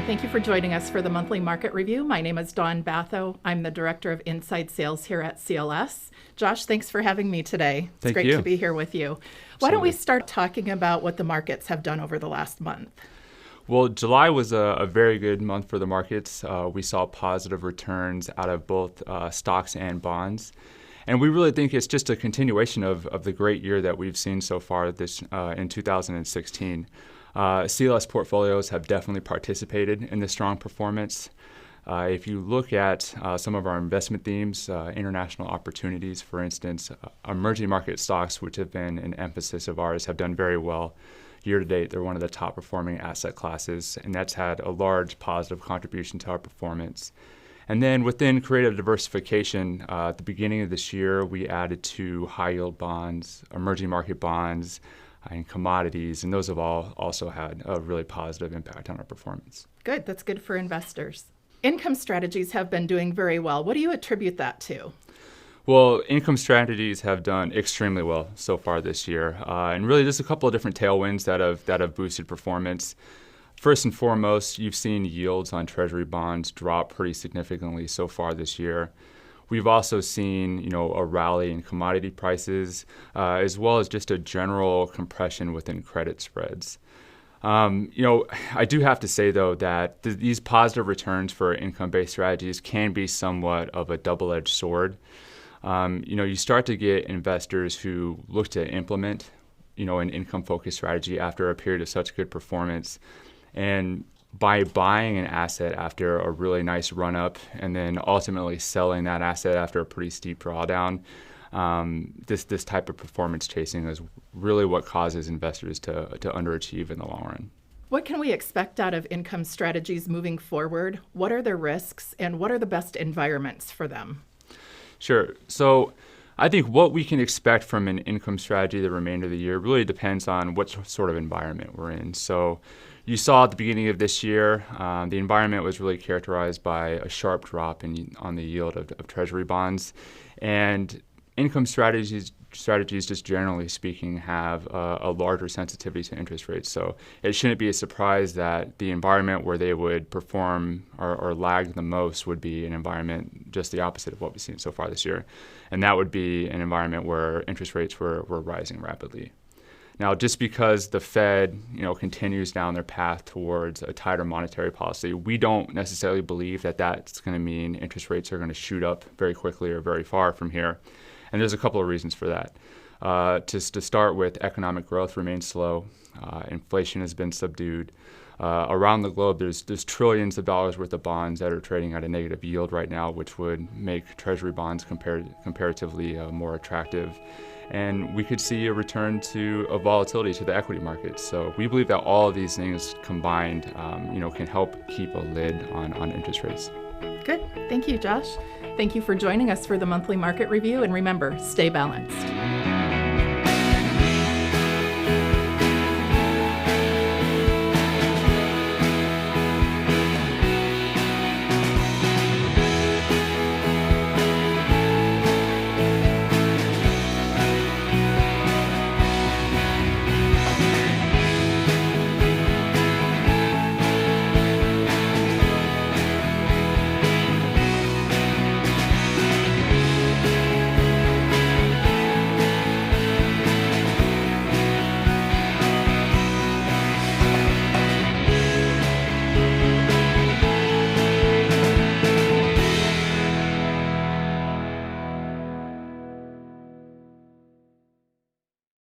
Thank you for joining us for the monthly market review. My name is Dawn Batho. I'm the Director of Inside Sales here at CLS. Josh, thanks for having me today. It's great to be here with you. Why don't we start talking about what the markets have done over the last month? Well, July was a very good month for the markets. We saw positive returns out of both stocks and bonds. And we really think it's just a continuation of the great year that we've seen so far this in 2016. CLS portfolios have definitely participated in this strong performance. If you look at some of our investment themes, international opportunities, for instance, emerging market stocks, which have been an emphasis of ours, have done very well. Year to date, they're one of the top performing asset classes, and that's had a large positive contribution to our performance. And then within creative diversification, at the beginning of this year, we added to high yield bonds, emerging market bonds, and commodities, and those have all also had a really positive impact on our performance. Good, that's good for investors. Income strategies have been doing very well. What do you attribute that to? Well, income strategies have done extremely well so far this year, and really there's a couple of different tailwinds that have boosted performance. First and foremost, you've seen yields on Treasury bonds drop pretty significantly so far this year. We've also seen, a rally in commodity prices, as well as just a general compression within credit spreads. I do have to say, though, that these positive returns for income-based strategies can be somewhat of a double-edged sword. You start to get investors who look to implement, an income-focused strategy after a period of such good performance. And by buying an asset after a really nice run-up and then ultimately selling that asset after a pretty steep drawdown, this type of performance chasing is really what causes investors to underachieve in the long run. What can we expect out of income strategies moving forward? What are their risks, and what are the best environments for them? Sure. So I think what we can expect from an income strategy the remainder of the year really depends on what sort of environment we're in. So you saw at the beginning of this year, the environment was really characterized by a sharp drop on the yield of Treasury bonds. And income strategies, just generally speaking, have a larger sensitivity to interest rates. So it shouldn't be a surprise that the environment where they would perform or lag the most would be an environment just the opposite of what we've seen so far this year. And that would be an environment where interest rates were rising rapidly. Now, just because the Fed, continues down their path towards a tighter monetary policy, we don't necessarily believe that that's going to mean interest rates are going to shoot up very quickly or very far from here. And there's a couple of reasons for that. Just to start with, economic growth remains slow. Inflation has been subdued. Around the globe, there's trillions of dollars worth of bonds that are trading at a negative yield right now, which would make Treasury bonds comparatively more attractive. And we could see a return to a volatility to the equity markets. So we believe that all of these things combined, can help keep a lid on interest rates. Good. Thank you, Josh. Thank you for joining us for the monthly market review. And remember, stay balanced.